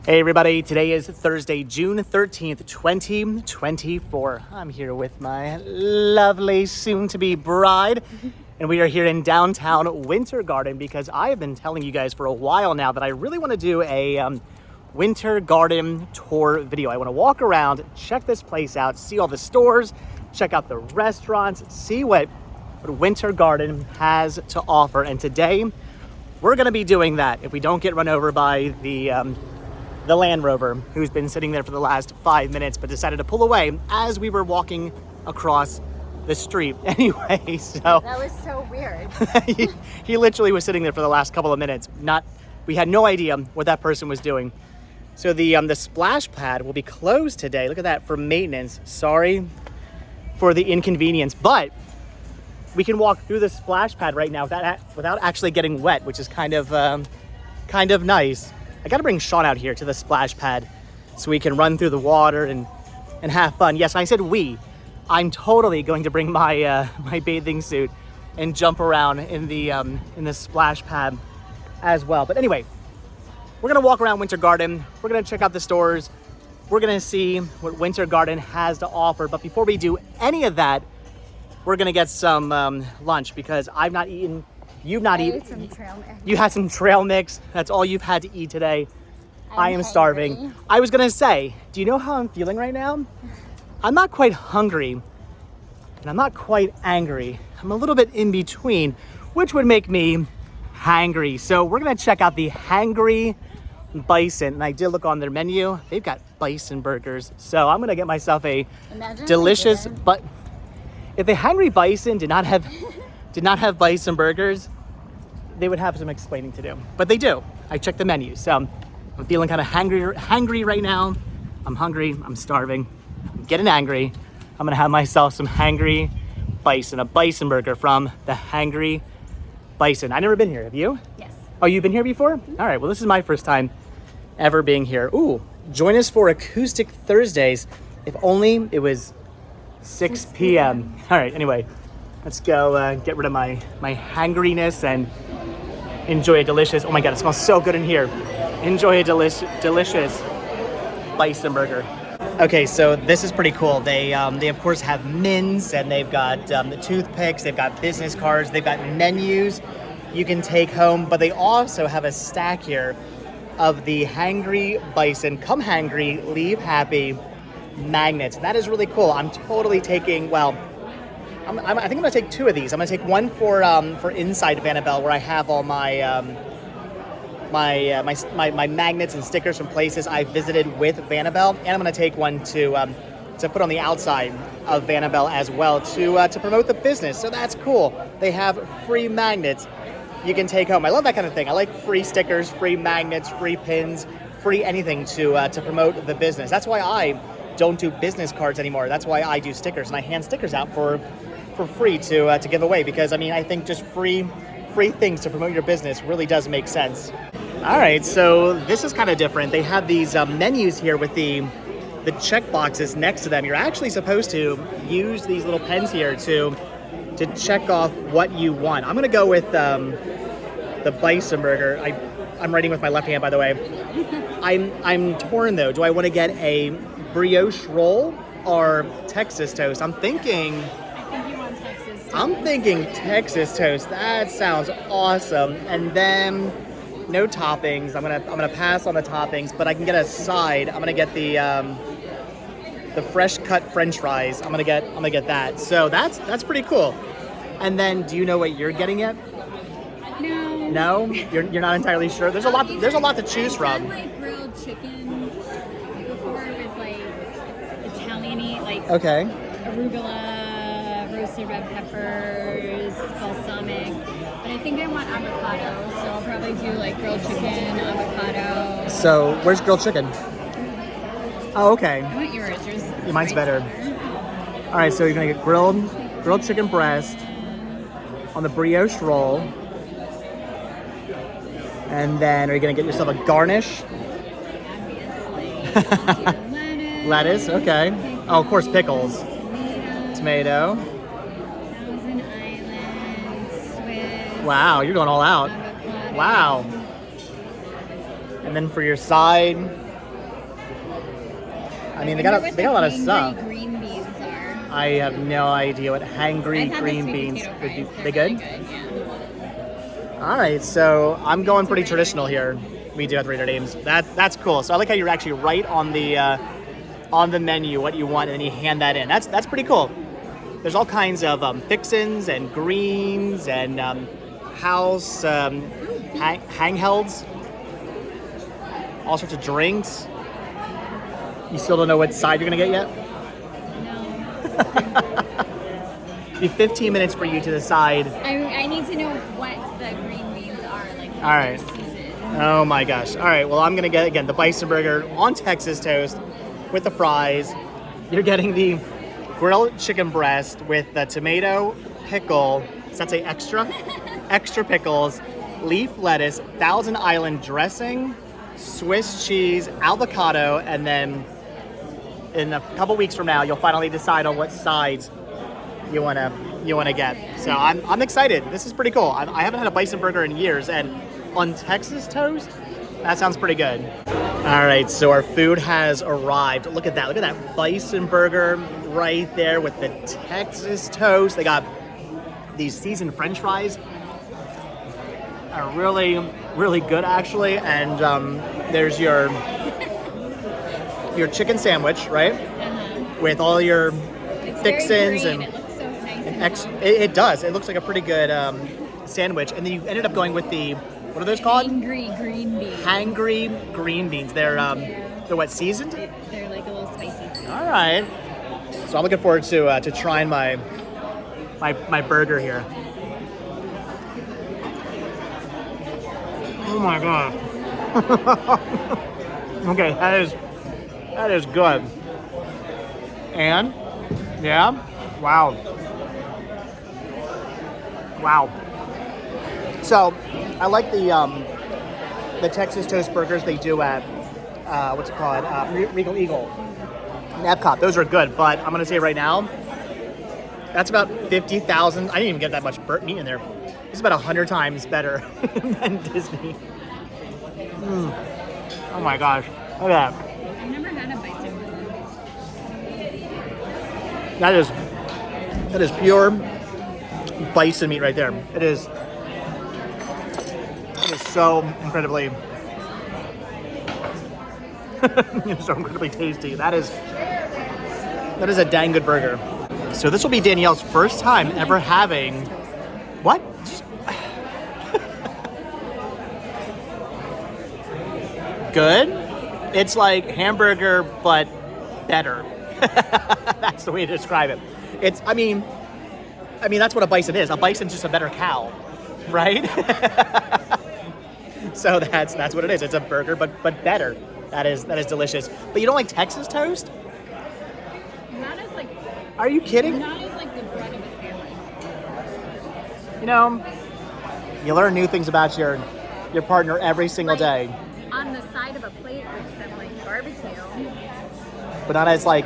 Hey everybody, today is Thursday, June 13th, 2024. I'm here with my lovely soon-to-be bride, and we are here in downtown Winter Garden because I have been telling you guys for a while now that I really want to do a Winter Garden tour video. I want to walk around, check this place out, see all the stores, check out the restaurants, see what Winter Garden has to offer. And today, we're going to be doing that if we don't get run over by the Land Rover, who's been sitting there for the last 5 minutes, but decided to pull away as we were walking across the street. Anyway, so that was so weird. he literally was sitting there for the last couple of minutes. We had no idea what that person was doing. So the splash pad will be closed today. Look at that, for maintenance. Sorry for the inconvenience, but we can walk through the splash pad right now without actually getting wet, which is kind of nice. I gotta bring Sean out here to the splash pad so we can run through the water and have fun. Yes, I said we. I'm totally going to bring my my bathing suit and jump around in the splash pad as well. But anyway, we're gonna walk around Winter Garden. We're gonna check out the stores. We're gonna see what Winter Garden has to offer. But before we do any of that, we're gonna get some lunch because I've not eaten. You've not eaten. Some trail mix. You had some trail mix. That's all you've had to eat today. I am starving. Hangry. I was gonna say, do you know how I'm feeling right now? I'm not quite hungry, and I'm not quite angry. I'm a little bit in between, which would make me hangry. So we're gonna check out the Hangry Bison, and I did look on their menu. They've got bison burgers. So I'm gonna get myself a delicious. But if the Hangry Bison did not have bison burgers, they would have some explaining to do. But they do. I checked the menu. So I'm feeling kind of hangry right now. I'm hungry, I'm starving, I'm getting angry. I'm gonna have myself some Hangry Bison, a bison burger from the Hangry Bison. I've never been here, have you? Yes. Oh, you've been here before? All right, well, this is my first time ever being here. Ooh, join us for Acoustic Thursdays. If only it was 6 p.m. All right, anyway. Let's go get rid of my hangriness and enjoy a delicious, oh my God, it smells so good in here. Enjoy a delicious bison burger. Okay, so this is pretty cool. They of course have mints, and they've got the toothpicks, they've got business cards, they've got menus you can take home, but they also have a stack here of the Hangry Bison, come hangry, leave happy magnets. That is really cool. I'm totally taking, well, I think I'm gonna take 2 of these. I'm gonna take one for inside Vanabelle, where I have all my my magnets and stickers from places I visited with Vanabelle, and I'm gonna take one to put on the outside of Vanabelle as well to promote the business. So that's cool. They have free magnets you can take home. I love that kind of thing. I like free stickers, free magnets, free pins, free anything to promote the business. That's why I don't do business cards anymore. That's why I do stickers, and I hand stickers out for free to give away, because I mean, I think just free things to promote your business really does make sense. All right, so this is kind of different. They have these menus here with the check boxes next to them. You're actually supposed to use these little pens here to check off what you want. I'm gonna go with the bison burger. I'm writing with my left hand, by the way. I'm torn though. Do I want to get a brioche roll or Texas toast? I'm thinking Texas toast. That sounds awesome. And then no toppings. I'm gonna pass on the toppings, but I can get a side. I'm gonna get the fresh cut French fries. I'm gonna get that. So that's pretty cool. And then, do you know what you're getting yet? No. No? You're not entirely sure. There's a lot to choose from. I've done like grilled chicken before with like Italian-y, like Okay. arugula, roasted red peppers, balsamic. But I think I want avocado, so I'll probably do like grilled chicken, avocado. So where's grilled chicken? Oh, okay. I want yours. Mine's better. All right, so you're gonna get grilled chicken breast on the brioche roll, and then are you gonna get yourself a garnish? Obviously. Lettuce, okay. Oh, of course, pickles. Tomato. Thousand Island, Swiss. Wow, you're going all out. Avocado. Wow. And then for your side, I mean, they got a lot of stuff. Green beans are. I have no idea what Hangry I've had green the sweet beans potato would be. fries. They They're good? really yeah. All right, so I'm going pretty traditional here. We do have Raider names. That's cool. So I like how you're actually right on the menu what you want, and then you hand that in. That's pretty cool. There's all kinds of fixins and greens and house hanghelds, all sorts of drinks. You still don't know what side you're gonna get yet? No. Be 15 minutes for you to decide. I need to know what the green beans are. Like, All right. season. Oh my gosh. All right, well, I'm gonna get, again, the Bison burger on Texas toast with the fries. You're getting the grilled chicken breast with the tomato, pickle, does that say extra? Extra pickles, leaf lettuce, Thousand Island dressing, Swiss cheese, avocado, and then in a couple weeks from now, you'll finally decide on what sides you wanna get. So I'm excited. This is pretty cool. I haven't had a Bison burger in years, and on Texas toast, that sounds pretty good. All right, so our food has arrived. Look at that. Look at that Bison burger right there with the Texas toast. They got these seasoned French fries. Are really, really good actually. And there's your chicken sandwich, right? With all your It's fixins very and green. It looks so nice. it does. It looks like a pretty good sandwich. And then you ended up going with the, what are those called? Hangry green beans. Hangry green beans. They're what, seasoned? They're like a little spicy. All right. So I'm looking forward to trying my burger here. Oh my god. Okay, that is good. And yeah, wow. So I like the Texas toast burgers they do at what's it called? Regal Eagle. And Epcot. Those are good, but I'm gonna say right now, that's about 50,000. I didn't even get that much burnt meat in there. It's about 100 times better than Disney. Oh my gosh, look at that. I've never had a Bison burger. That is pure bison meat right there. It is so incredibly it's so incredibly tasty. That is a dang good burger. So this will be Danielle's first time ever having what? Good? It's like hamburger but better. That's the way to describe it. I mean that's what a bison is. A bison's just a better cow, right? So that's what it is. It's a burger but better. That is delicious. But you don't like Texas toast? Not as like. Are you kidding? Not as like the bread of a sandwich. You know, you learn new things about your partner every single day. On the side of a plate with some like barbecue. But not as a I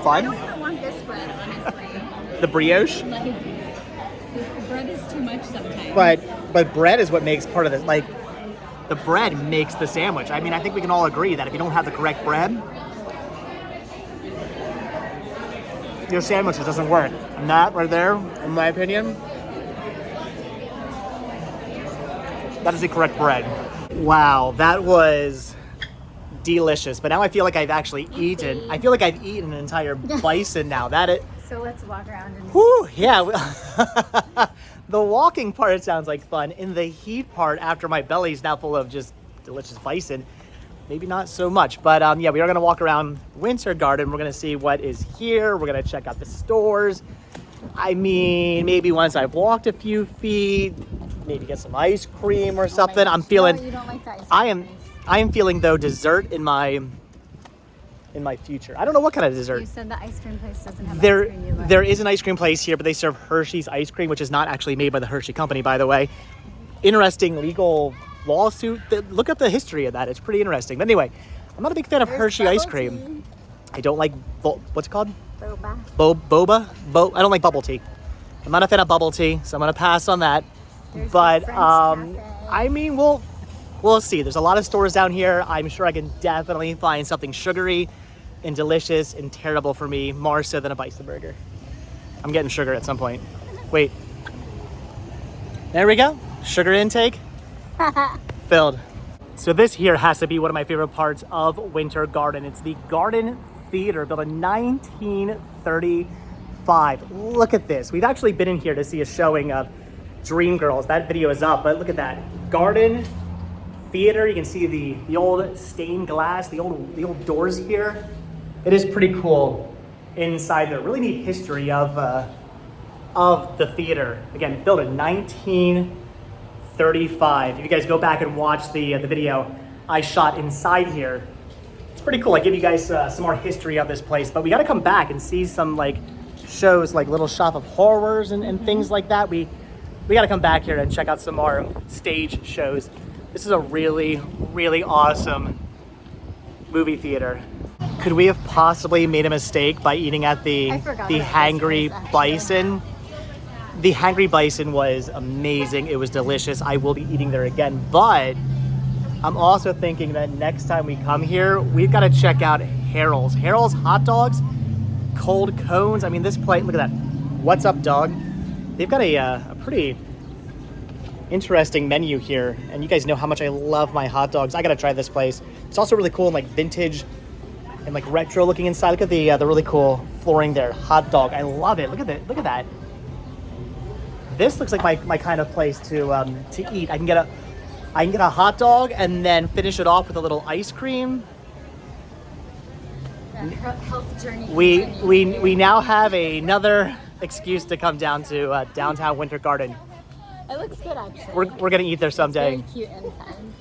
fun. don't even want this bread, honestly. The brioche. Like, the bread is too much sometimes. But bread is what makes part of this. Like, the bread makes the sandwich. I mean, I think we can all agree that if you don't have the correct bread, your sandwich just doesn't work. And that right there, in my opinion, that is the correct bread. Wow, that was delicious. But now I feel like I've actually eaten. I feel like I've eaten an entire bison now. So let's walk around and. Whew, yeah. The walking part, it sounds like fun. In the heat part, after my belly's now full of just delicious bison, maybe not so much. But yeah, we are going to walk around Winter Garden. We're going to see what is here. We're going to check out the stores. I mean, maybe once I've walked a few feet, maybe get some ice cream or something. I'm feeling. No, you don't like the ice cream. I am feeling though dessert in my future. I don't know what kind of dessert. You said the ice cream place doesn't have ice cream you like. There is an ice cream place here, but they serve Hershey's ice cream, which is not actually made by the Hershey company, by the way. Interesting legal lawsuit. Look up the history of that. It's pretty interesting. But anyway, I'm not a big fan of Hershey ice cream. I don't like, what's it called? Boba. Boba? I don't like bubble tea. I'm not a fan of bubble tea, so I'm going to pass on that. There's But, the French cafe. I mean, we'll we'll see. There's a lot of stores down here. I'm sure I can definitely find something sugary and delicious and terrible for me, more so than a Bison burger. I'm getting sugar at some point. Wait. There we go. Sugar intake filled. So this here has to be one of my favorite parts of Winter Garden. It's the Garden Theater, built in 1935. Look at this. We've actually been in here to see a showing of Dreamgirls. That video is up, but look at that. Garden Theater. You can see the old stained glass, the old doors here. It is pretty cool inside there. Really neat history of the theater. Again, built in 1935. If you guys go back and watch the video I shot inside here, it's pretty cool. I give you guys some more history of this place, but we got to come back and see some like shows, like Little Shop of Horrors and things like that. We got to come back here and check out some more stage shows. This is a really, really awesome movie theater. Could we have possibly made a mistake by eating at the Hangry Bison? The Hangry Bison was amazing. It was delicious. I will be eating there again, but I'm also thinking that next time we come here, we've got to check out Harold's. Harold's hot dogs, cold cones. I mean, this place, look at that. What's up, dog? They've got a pretty interesting menu here, and you guys know how much I love my hot dogs. I got to try this place. It's also really cool and like vintage and like retro looking inside. Look at the really cool flooring there. Hot dog. I love it. Look at that. Look at that. This looks like my kind of place to eat. I can get a hot dog and then finish it off with a little ice cream. Health journey. We now have another excuse to come down to downtown Winter Garden. It looks good, actually. We're gonna eat there someday. It's very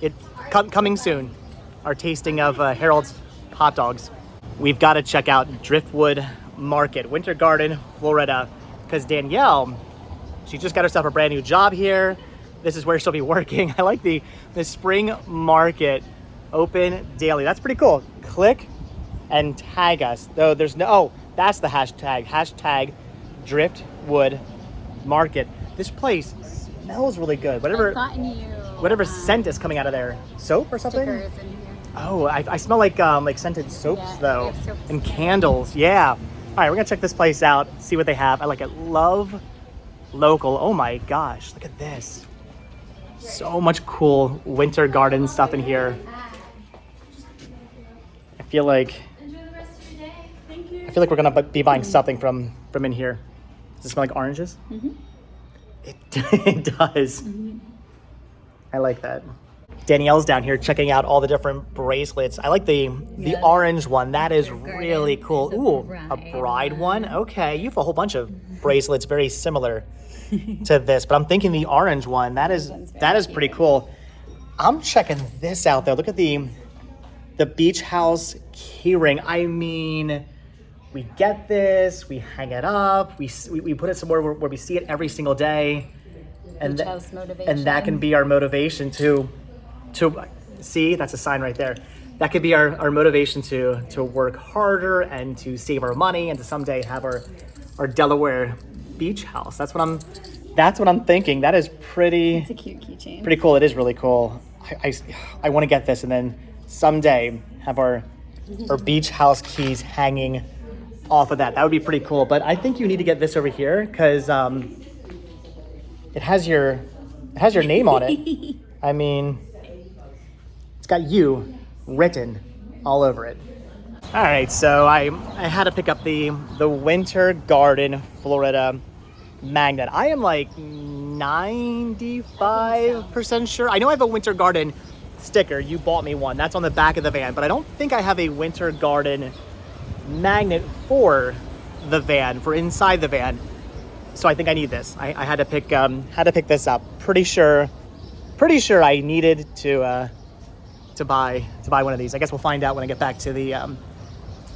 cute inside. Coming soon. Our tasting of Harold's hot dogs. We've got to check out Driftwood Market, Winter Garden, Florida, because Danielle, she just got herself a brand new job here. This is where she'll be working. I like the spring market open daily. That's pretty cool. Click and tag us. Though there's no, oh, that's the hashtag Driftwood Market. This place smells really good. Whatever scent is coming out of there. Soap or something? Stickers in here. Oh, I smell like scented soaps though, we have soaps and candles. Yeah. All right, we're gonna check this place out, see what they have. I like it. Love local. Oh my gosh, look at this. So much cool Winter Garden stuff in here. I feel like we're gonna be buying something from in here. Does it smell like oranges? Mm-hmm. It does. Mm-hmm. I like that. Danielle's down here checking out all the different bracelets. I like the orange one. That is really cool. Ooh, a bride one. Okay, you have a whole bunch of bracelets very similar to this, but I'm thinking the orange one. That is pretty cool. I'm checking this out though. Look at the beach house keyring. I mean, we get this, we hang it up, we put it somewhere where we see it every single day, and that can be our motivation to see. That's a sign right there. That could be our motivation to work harder and to save our money and to someday have our Delaware beach house. That's what I'm thinking. That is pretty. It's a cute keychain. Pretty cool. It is really cool. I want to get this and then someday have our beach house keys hanging off of that. That would be pretty cool. But I think you need to get this over here because it has your name on it. I mean, it's got you written all over it. All right, so I had to pick up the Winter Garden Florida magnet. I am like 95% sure. I know I have a Winter Garden sticker. You bought me one. That's on the back of the van, but I don't think I have a Winter Garden magnet for the van, for inside the van. So I think I need this. I had to pick this up. Pretty sure I needed to buy one of these. I guess we'll find out when I get back to the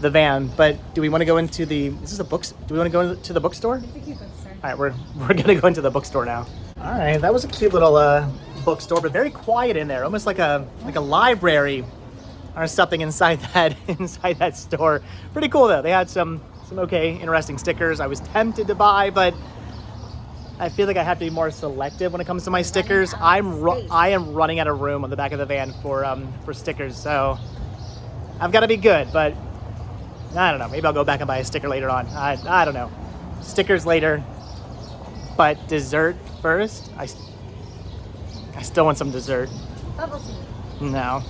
van. But do we want to go into the? Is this a books? Do we want to go into the bookstore? It's a cute bookstore. All right, we're gonna go into the bookstore now. All right, that was a cute little bookstore, but very quiet in there, almost like a library or something inside that store. Pretty cool though. They had some okay, interesting stickers. I was tempted to buy, but I feel like I have to be more selective when it comes to my stickers. I am running out of room on the back of the van for stickers, so I've got to be good. But I don't know. Maybe I'll go back and buy a sticker later on. I don't know. Stickers later, but dessert first. I still want some dessert. Bubble tea. No.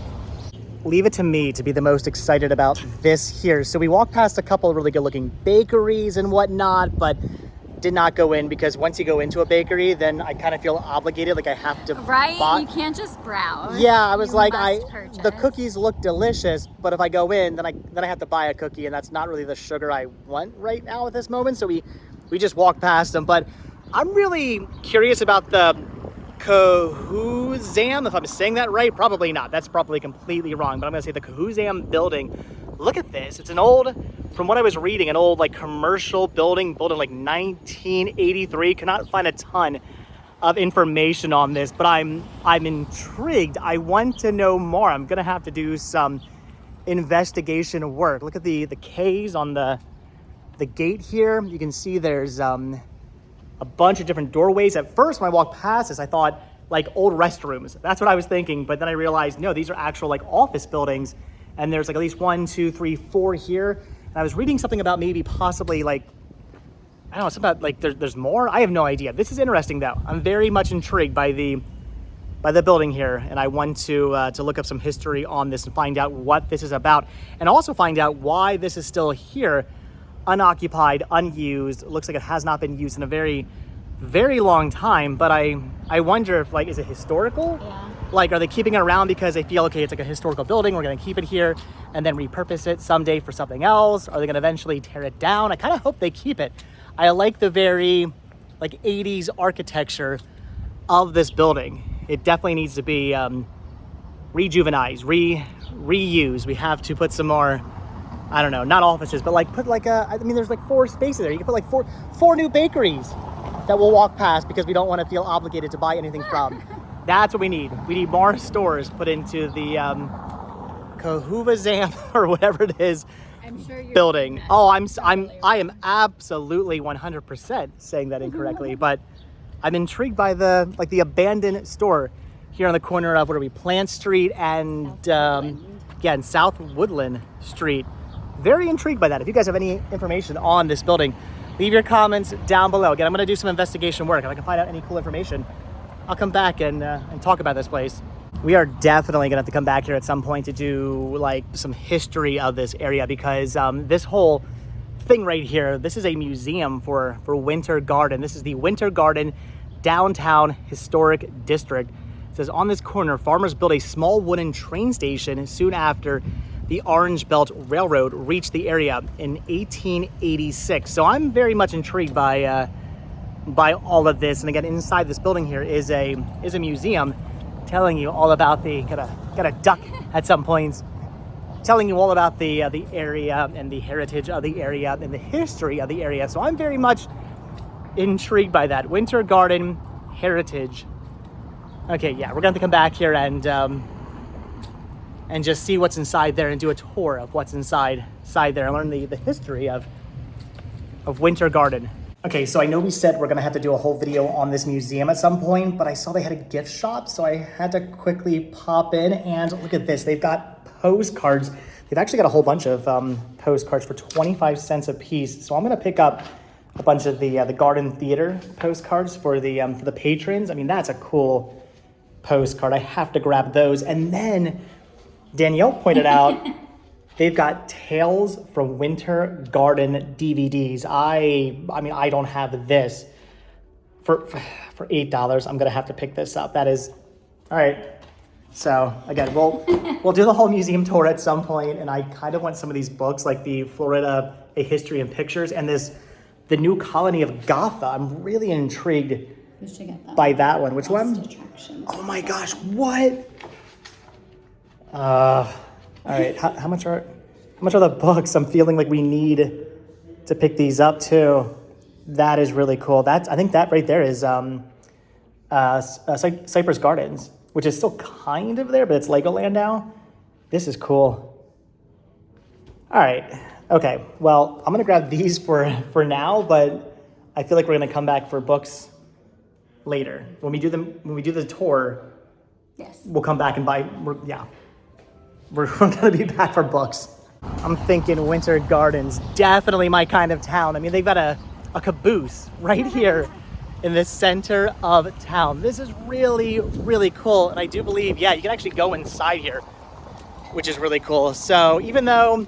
Leave it to me to be the most excited about this here. So we walked past a couple of really good looking bakeries and whatnot, but did not go in because once you go into a bakery, then I kind of feel obligated, like I have to Right? You can't just browse. Yeah, I was like, purchase. the cookies look delicious, but if I go in, then I have to buy a cookie, and that's not really the sugar I want right now at this moment. So we just walked past them. But I'm really curious about the Kahuzam, if I'm saying that right. Probably not. That's probably completely wrong, but I'm gonna say the Kahuzam building. Look at this. It's an old, from what I was reading, an old like commercial building built in like 1983. Cannot find a ton of information on this, but I'm intrigued. I want to know more. I'm gonna have to do some investigation work. Look at the K's on the gate here. You can see there's a bunch of different doorways. At first, when I walked past this, I thought like old restrooms. That's what I was thinking, but then I realized, no, these are actual like office buildings, and there's like at least 1, 2, 3, 4 here. And I was reading something about maybe possibly like, I don't know, something about like there's more. I have no idea. This is interesting though. I'm very much intrigued by the building here, and I want to look up some history on this and find out what this is about, and also find out why this is still here, unoccupied, unused. It looks like it has not been used in a very, very long time. But I wonder if, like, is it historical? Yeah. Like, are they keeping it around because they feel, okay, it's like a historical building, we're gonna keep it here and then repurpose it someday for something else? Are they gonna eventually tear it down? I kind of hope they keep it. I like the very like 80s architecture of this building. It definitely needs to be rejuvenized, reused. We have to put some more, I don't know, not offices, but like put like I mean, there's like 4 spaces there. You can put like four new bakeries that we'll walk past because we don't want to feel obligated to buy anything from. That's what we need. We need more stores put into the Kahuvazam or whatever it is. I'm sure you're building. Oh, I am absolutely 100% saying that incorrectly, but I'm intrigued by the abandoned store here on the corner of, what are we, Plant Street and and South Woodland Street. Very intrigued by that. If you guys have any information on this building, leave your comments down below. Again, I'm going to do some investigation work. If I can find out any cool information, I'll come back and talk about this place. We are definitely gonna have to come back here at some point to do like some history of this area, because this whole thing right here, this is a museum for Winter Garden. This is the Winter Garden Downtown Historic District. It says on this corner, farmers built a small wooden train station soon after the Orange Belt Railroad reached the area in 1886. So I'm very much intrigued by all of this. And again, inside this building here is a museum telling you all about the, gotta duck at some points, telling you all about the area and the heritage of the area and the history of the area. So I'm very much intrigued by that. Winter Garden Heritage. Okay, yeah, we're gonna have to come back here and just see what's inside there and do a tour of what's inside there and learn the history of Winter Garden. Okay, so I know we said we're gonna have to do a whole video on this museum at some point, but I saw they had a gift shop, so I had to quickly pop in and look at this. They've got postcards. They've actually got a whole bunch of postcards for 25 cents a piece. So I'm gonna pick up a bunch of the Garden Theater postcards for the patrons. I mean, that's a cool postcard. I have to grab those. And then Danielle pointed out they've got Tales from Winter Garden DVDs. I mean, I don't have this. For $8, I'm gonna have to pick this up. That is, all right. So again, we'll do the whole museum tour at some point, and I kind of want some of these books, like the Florida, A History in Pictures, and the New Colony of Gotha. I'm really intrigued by that one. Which one? Oh my gosh, what? All right, how much are the books? I'm feeling like we need to pick these up too. That is really cool. I think that right there is Cypress Gardens, which is still kind of there, but it's Legoland now. This is cool. All right, okay. Well, I'm gonna grab these for now, but I feel like we're gonna come back for books later. When we do the tour, Yes. we'll come back and buy. We're gonna be back for books. I'm thinking Winter Gardens, definitely my kind of town. I mean, they've got a caboose right here in the center of town. This is really, really cool. And I do believe, you can actually go inside here, which is really cool. So even though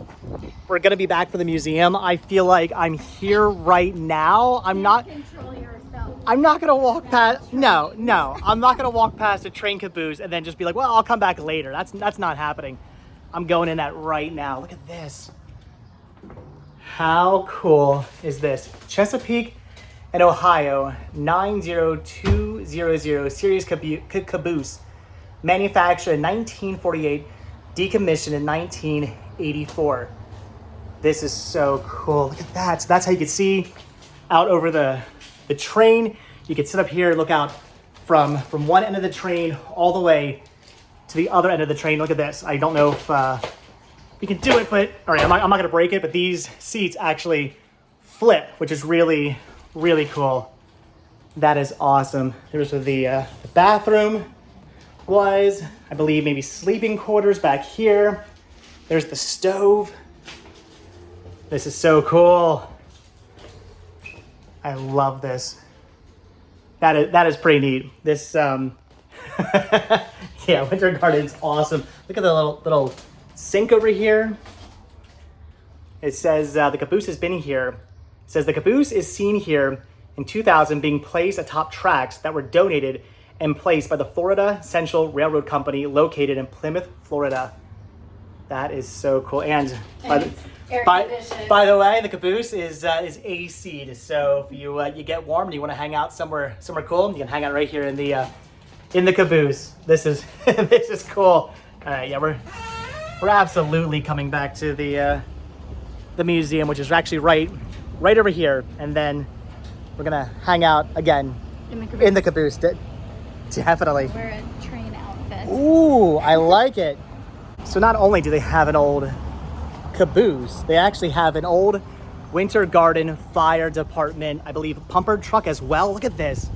we're gonna be back for the museum, I feel like I'm here right now. I'm not gonna walk past, no, I'm not gonna walk past a train caboose and then just be like, well, I'll come back later. That's not happening. I'm going in that right now. Look at this. How cool is this? Chesapeake and Ohio 90200 series caboose, manufactured in 1948, decommissioned in 1984. This is so cool. Look at that. So that's how you can see out over the train. You can sit up here, look out from one end of the train all the way to the other end of the train. Look at this. I don't know if you can do it, but all right, I'm not going to break it, but these seats actually flip, which is really, really cool. That is awesome. There's where the bathroom was. I believe maybe sleeping quarters back here. There's the stove. This is so cool. I love this. That is pretty neat. This Winter Garden's awesome. Look at the little sink over here. It says the caboose has been here. It says the caboose is seen here in 2000 being placed atop tracks that were donated and placed by the Florida Central Railroad Company located in Plymouth, Florida. That is so cool. And by the way, the caboose is AC'd. So if you get warm and you want to hang out somewhere cool, you can hang out right here in the caboose. This is this is cool. All right, we're absolutely coming back to the museum, which is actually right over here, and then we're gonna hang out again in the caboose. Definitely. Wear a train outfit. Ooh, I like it. So not only do they have an old caboose, they actually have an old Winter Garden Fire Department, I believe, pumper truck as well. Look at this.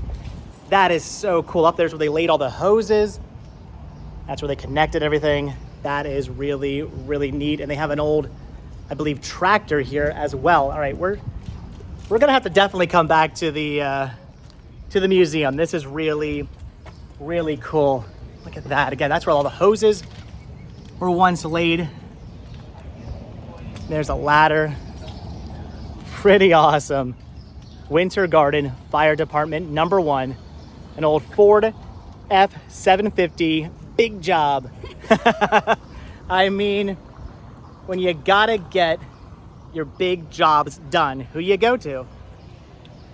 That is so cool. Up there's where they laid all the hoses. That's where they connected everything. That is really, really neat. And they have an old, I believe, tractor here as well. All right, we're gonna have to definitely come back to the museum. This is really, really cool. Look at that. Again, that's where all the hoses were once laid. There's a ladder. Pretty awesome. Winter Garden Fire Department #1. An old Ford F-750, big job. I mean, when you gotta get your big jobs done, who you go to?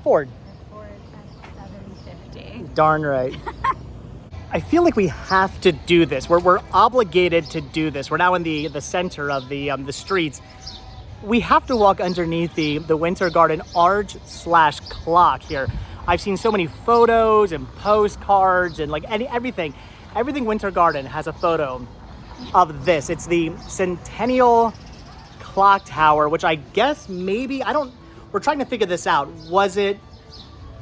Ford. Ford F-750. Darn right. I feel like we have to do this. We're obligated to do this. We're now in the center of the streets. We have to walk underneath the Winter Garden arch/clock here. I've seen so many photos and postcards and everything Winter Garden has a photo of this. It's the Centennial Clock Tower, which I guess we're trying to figure this out. Was it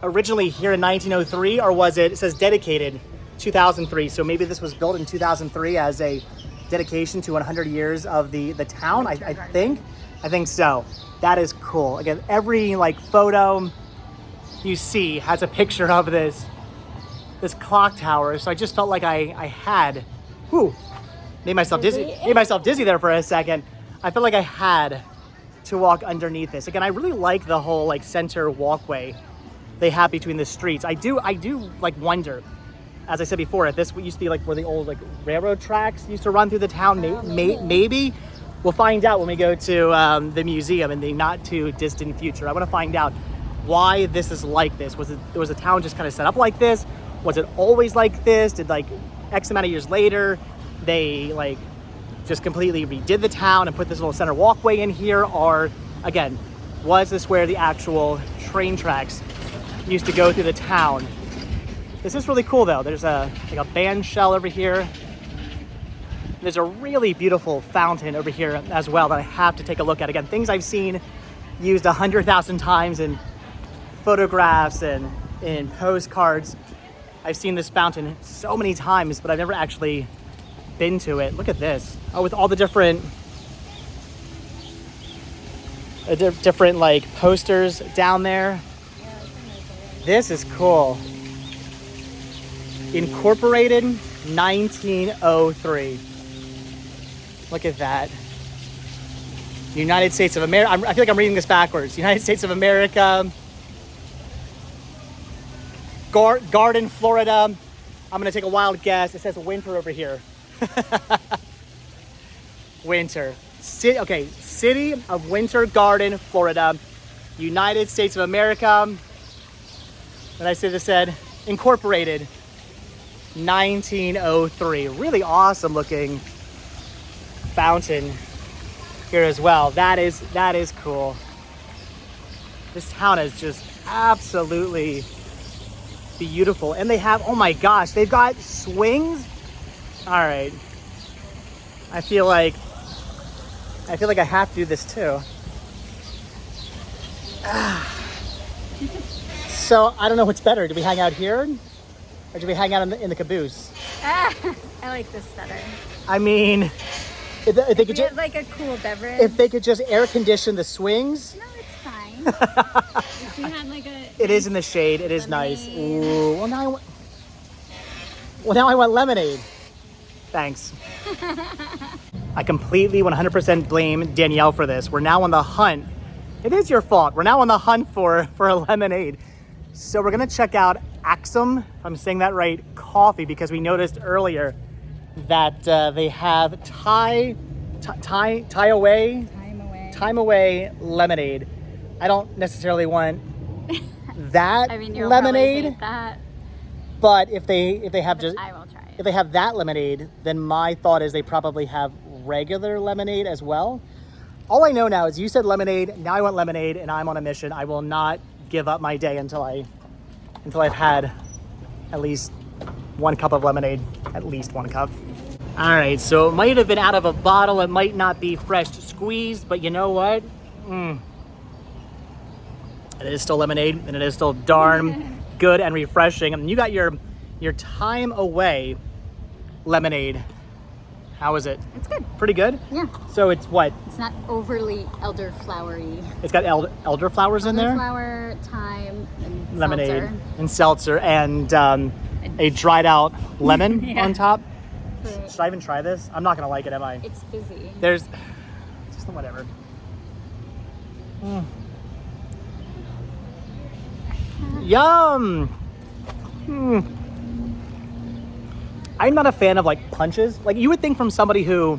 originally here in 1903 or it says dedicated 2003. So maybe this was built in 2003 as a dedication to 100 years of the town, I think so. That is cool. Again, every photo you see has a picture of this clock tower. So I just felt like I had, made myself dizzy there for a second. I felt like I had to walk underneath this. Again, I really like the whole center walkway they have between the streets. I do wonder, as I said before, if this used to be where the old railroad tracks used to run through the town. Maybe we'll find out when we go to the museum in the not too distant future. I want to find out why this is like this. Was the town just kind of set up like this? Was it always like this? Did X amount of years later they just completely redid the town and put this little center walkway in here? Or again, was this where the actual train tracks used to go through the town? This is really cool though. There's a band shell over here. There's a really beautiful fountain over here as well that I have to take a look at. Again, things I've seen used 100,000 times in photographs and in postcards. I've seen this fountain so many times, but I've never actually been to it. Look at this. Oh, with all the different like posters down there. This is cool. Incorporated 1903. Look at that. United States of America. I feel like I'm reading this backwards. United States of America. Garden, Florida. I'm gonna take a wild guess. It says winter over here. Winter. City of Winter Garden, Florida. United States of America. And I should have said incorporated 1903. Really awesome looking fountain here as well. That is cool. This town is just absolutely beautiful. And they have, oh my gosh, they've got swings. All right. I feel like I have to do this too. So I don't know what's better. Do we hang out here or do we hang out in the caboose? I like this better. I mean, if they could just like a cool beverage. If they could just air condition the swings. No, it's fine. If you had like a. It is in the shade. It is nice. Lemonade. Ooh. Well, now I want lemonade. Thanks. I completely 100% blame Danielle for this. We're now on the hunt. It is your fault. We're now on the hunt for a lemonade. So we're gonna check out Axum, if I'm saying that right, coffee, because we noticed earlier that they have time away lemonade. I don't necessarily want that I mean, you'll lemonade, probably hate that. but if they have just I will try it. if they have that lemonade, then my thought is they probably have regular lemonade as well. All I know now is you said lemonade, now I want lemonade, and I'm on a mission. I will not give up my day until I've had at least 1 cup of lemonade, at least 1 cup. All right, so it might have been out of a bottle, it might not be fresh squeezed, but you know what? It is still lemonade, and it is still darn good and refreshing. And you got your time away lemonade. How is it? It's good. Pretty good? Yeah. So it's what? It's not overly elderflowery. It's got elderflowers in there? Elderflower, thyme, and Lemonade seltzer. and seltzer and a dried out lemon Yeah. on top. Fruit. Should I even try this? I'm not gonna like it, am I? It's fizzy. There's just whatever. Yum. I'm not a fan of like punches. Like you would think from somebody who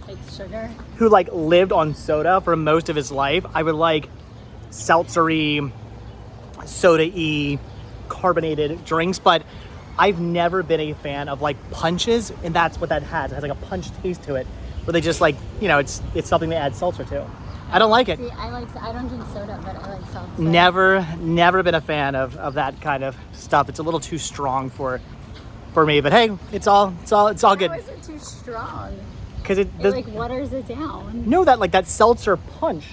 Like sugar. like lived on soda for most of his life, I would like seltzery, soda-y, carbonated drinks, but I've never been a fan of like punches, and that's what that has. It has like a punch taste to it, where they just like, you know, it's something they add seltzer to. I don't like it. See, I don't drink soda, but I like seltzer. Never been a fan of that kind of stuff. It's a little too strong for me, but hey, it's all good. How is it too strong? Because It like waters it down. No, that seltzer punch.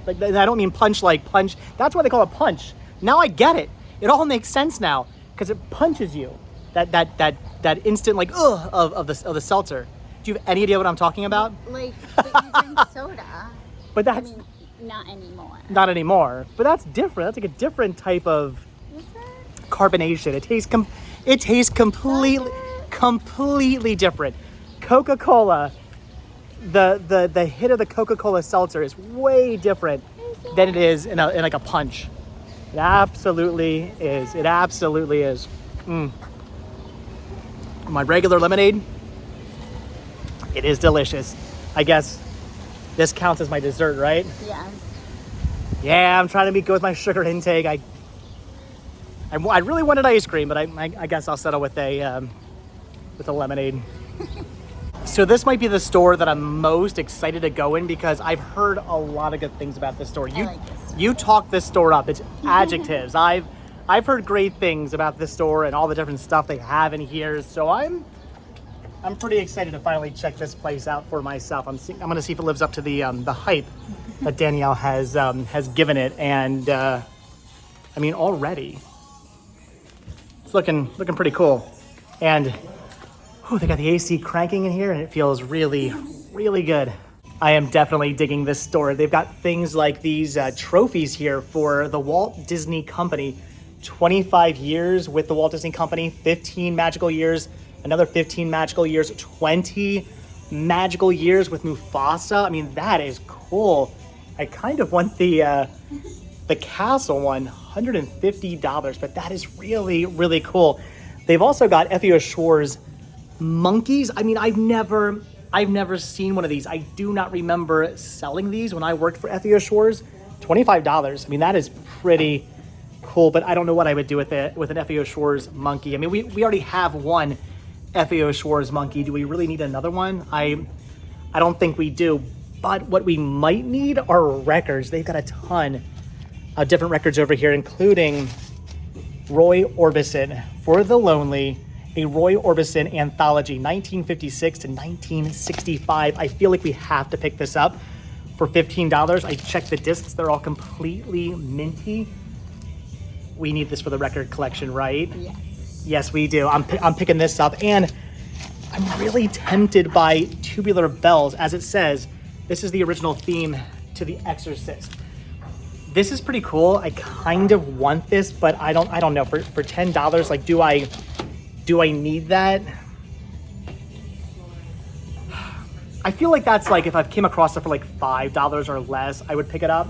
Like I don't mean punch like punch. That's why they call it punch. Now I get it. It all makes sense now because it punches you. That instant like of the seltzer. Do you have any idea what I'm talking about? Like, but you drink soda. But that's I mean, not anymore. not anymore. But that's different. That's like a different type of Is it? carbonation. It tastes completely different. Coca-Cola, the hit of the Coca-Cola seltzer is way different than it is in like a punch. It absolutely is. It absolutely is. My regular lemonade, it is delicious. I guess this counts as my dessert, right? Yes. Yeah, I'm trying to be good with my sugar intake. I really wanted ice cream, but I guess I'll settle with a lemonade. So this might be the store that I'm most excited to go in because I've heard a lot of good things about this store. I like this store. You talk this store up. It's adjectives. I've heard great things about this store and all the different stuff they have in here. So I'm pretty excited to finally check this place out for myself. I'm gonna see if it lives up to the hype that Danielle has given it. And I mean, already It's looking pretty cool. And they got the AC cranking in here and it feels really, really good. I am definitely digging this store. They've got things like these trophies here for the Walt Disney Company. 25 years with the Walt Disney Company, 15 magical years, another 15 magical years, 20 magical years with Mufasa. I mean, that is cool. I kind of want the castle one, $150, but that is really, really cool. They've also got FEO Shore's monkeys. I mean, I've never seen one of these. I do not remember selling these when I worked for FEO Shores. $25. I mean, that is pretty cool, but I don't know what I would do with it with an FEO Shores monkey. I mean, we already have one FEO Shores monkey. Do we really need another one? I don't think we do. But what we might need are records. They've got a ton of different records over here, including Roy Orbison, For the Lonely, a Roy Orbison anthology, 1956 to 1965. I feel like we have to pick this up for $15. I checked the discs. They're all completely minty. We need this for the record collection, right? Yes. Yes, we do. I'm picking this up, and I'm really tempted by Tubular Bells. As it says, this is the original theme to The Exorcist. This is pretty cool. I kind of want this, but I don't know. For $10, like, do I need that? I feel like that's like if I came across it for like $5 or less, I would pick it up.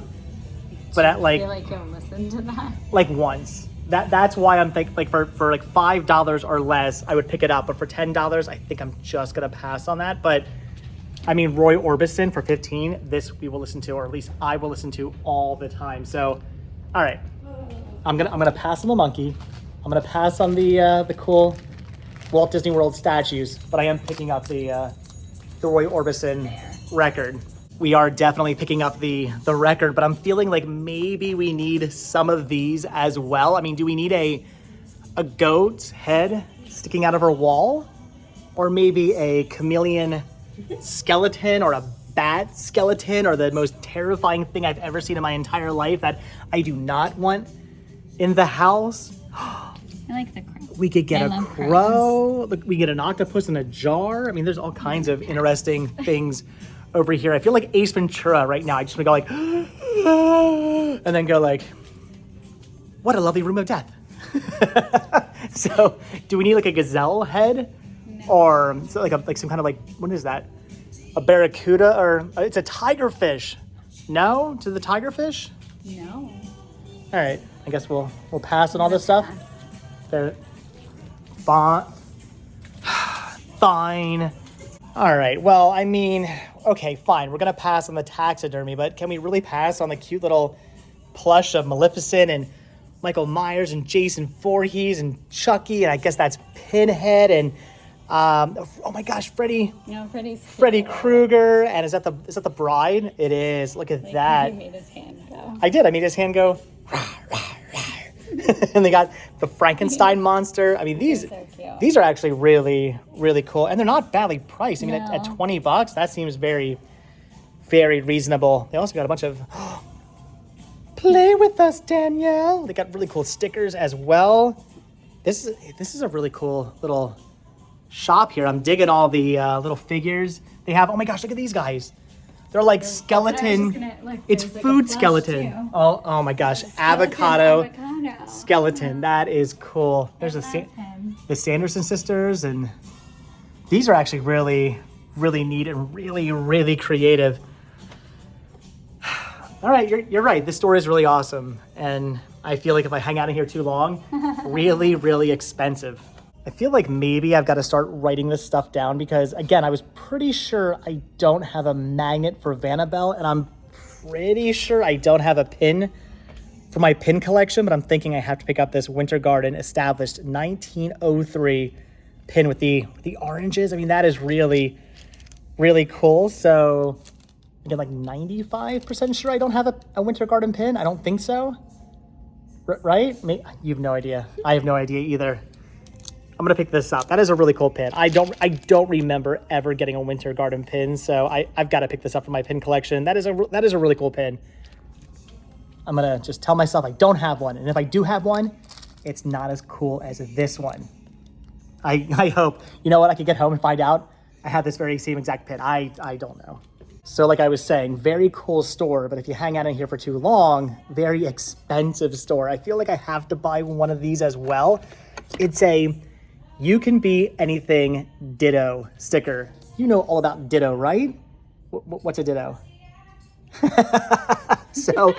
But at like, I feel like you'll listen to that. Like once. That's why I'm thinking like for like $5 or less, I would pick it up. But for $10, I think I'm just gonna pass on that. But I mean, Roy Orbison for $15, this we will listen to, or at least I will listen to all the time. So, all right, I'm gonna pass on the monkey. I'm gonna pass on the cool Walt Disney World statues, but I am picking up the Roy Orbison record. We are definitely picking up the record, but I'm feeling like maybe we need some of these as well. I mean, do we need a goat's head sticking out of her wall? Or maybe a chameleon skeleton or a bat skeleton, or the most terrifying thing I've ever seen in my entire life that I do not want in the house? I like the crow. We could get a crow. We get an octopus in a jar. I mean, there's all kinds of interesting things over here. I feel like Ace Ventura right now. I just want to go like, and then go like, what a lovely room of death. So, do we need like a gazelle head? No. Or so like some kind of like, what is that? A barracuda, or it's a tigerfish. No? To the tigerfish? No. All right. I guess we'll pass on all this stuff. They're fine. All right. Well, I mean, okay, fine. We're gonna pass on the taxidermy, but can we really pass on the cute little plush of Maleficent and Michael Myers and Jason Voorhees and Chucky, and I guess that's Pinhead and oh my gosh, Freddy Krueger, and is that the bride? It is. Look at that. He made his hand go. I did. I made his hand go. And they got the Frankenstein monster. I mean, these are actually really, really cool, and they're not badly priced. I mean, at $20, that seems very, very reasonable. They also got a bunch of play with us, Danielle. They got really cool stickers as well. This is a really cool little shop here. I'm digging all the little figures they have. Oh my gosh, look at these guys. They're like skeleton. It's food skeleton. Oh my gosh, avocado skeleton. That is cool. There's the Sanderson sisters, and these are actually really, really neat and really, really creative. All right, you're right. This store is really awesome, and I feel like if I hang out in here too long, really, really expensive. I feel like maybe I've got to start writing this stuff down because, again, I was pretty sure I don't have a magnet for Vanabelle, and I'm pretty sure I don't have a pin for my pin collection, but I'm thinking I have to pick up this Winter Garden established 1903 pin with the oranges. I mean, that is really, really cool. So, again, like 95% sure I don't have a Winter Garden pin. I don't think so. Right? You have no idea. I have no idea either. I'm gonna pick this up. That is a really cool pin. I don't remember ever getting a Winter Garden pin, so I've got to pick this up for my pin collection. That is a really cool pin. I'm gonna just tell myself I don't have one, and if I do have one, it's not as cool as this one. I hope. You know what? I could get home and find out. I have this very same exact pin. I don't know. So like I was saying, very cool store, but if you hang out in here for too long, very expensive store. I feel like I have to buy one of these as well. It's a "You Can Be Anything" Ditto sticker. You know all about Ditto, right? What's a Ditto? So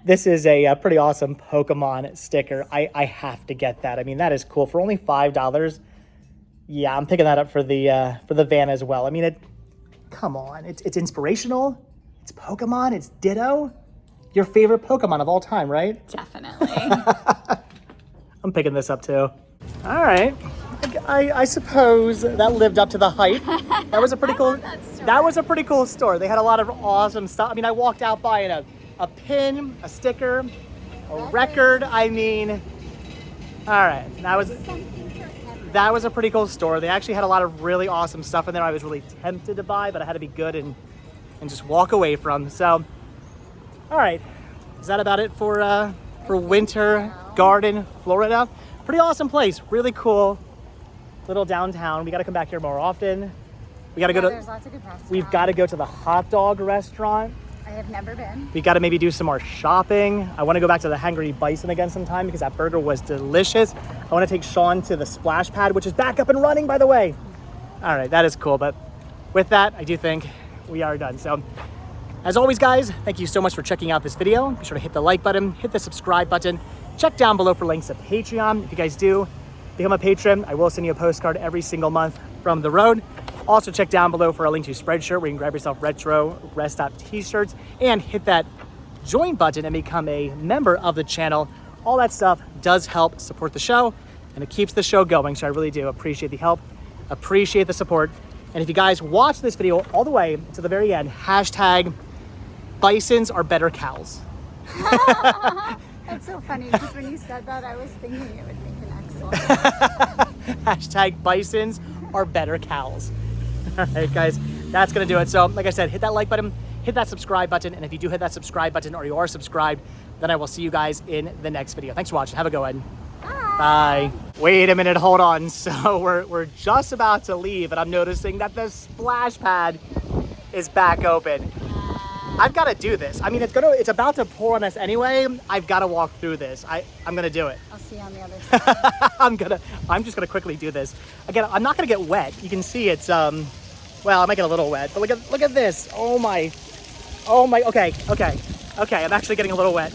this is a pretty awesome Pokemon sticker. I have to get that. I mean, that is cool. For only $5, yeah, I'm picking that up for the van as well. I mean, come on, it's inspirational. It's Pokemon. It's Ditto. Your favorite Pokemon of all time, right? Definitely. I'm picking this up too. All right. I suppose that lived up to the hype. That was a pretty cool. That was a pretty cool store. They had a lot of awesome stuff. I mean, I walked out buying a pin, a sticker, a record. I mean, all right, that was a pretty cool store. They actually had a lot of really awesome stuff in there. I was really tempted to buy, but I had to be good and just walk away from. So, all right, is that about it for Winter Garden, Florida? Pretty awesome place, really cool. Little downtown. We got to come back here more often. We got to go to. There's lots of good restaurants. We've got to go to the hot dog restaurant. I have never been. We got to maybe do some more shopping. I want to go back to the Hangry Bison again sometime because that burger was delicious. I want to take Sean to the splash pad, which is back up and running, by the way. All right, that is cool. But with that, I do think we are done. So as always, guys, thank you so much for checking out this video. Be sure to hit the like button, hit the subscribe button. Check down below for links to Patreon. If you guys do become a patron, I will send you a postcard every single month from the road. Also check down below for a link to Spreadshirt where you can grab yourself retro rest stop t-shirts and hit that join button and become a member of the channel. All that stuff does help support the show and it keeps the show going. So I really do appreciate the help, appreciate the support. And if you guys watch this video all the way to the very end, hashtag Bisons are better cows. That's so funny because when you said that, I was thinking it would make an excellent. Hashtag Bisons are better cows. All right, guys, that's going to do it. So like I said, hit that like button, hit that subscribe button. And if you do hit that subscribe button or you are subscribed, then I will see you guys in the next video. Thanks for watching. Have a good one. Bye. Wait a minute. Hold on. So we're just about to leave and I'm noticing that the splash pad is back open. I've got to do this. I mean, it's about to pour on us anyway. I've got to walk through this. I'm gonna do it. I'll see you on the other side. I'm just gonna quickly do this. Again, I'm not gonna get wet. You can see it's well, I might get a little wet, but look at this. Oh my. Okay. I'm actually getting a little wet.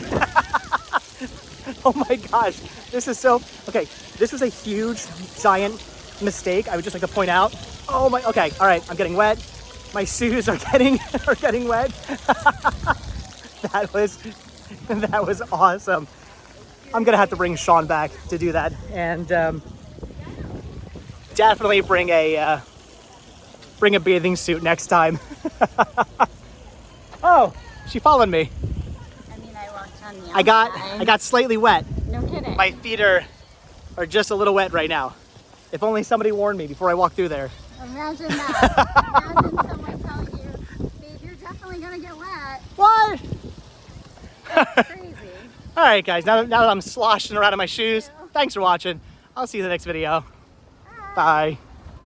Oh my gosh, this is so. Okay, this was a huge, giant mistake. I would just like to point out. Oh my. Okay, all right. I'm getting wet. My shoes are getting wet. That was awesome. I'm gonna have to bring Sean back to do that, and definitely bring a bathing suit next time. Oh, she followed me. I mean, I walked on the outside. I got slightly wet. No kidding. My feet are just a little wet right now. If only somebody warned me before I walked through there. Imagine that. Imagine someone telling you, babe, you're definitely gonna get wet. What? That's crazy. All right, guys, now that I'm sloshing around in my shoes, thanks for watching. I'll see you in the next video. Bye.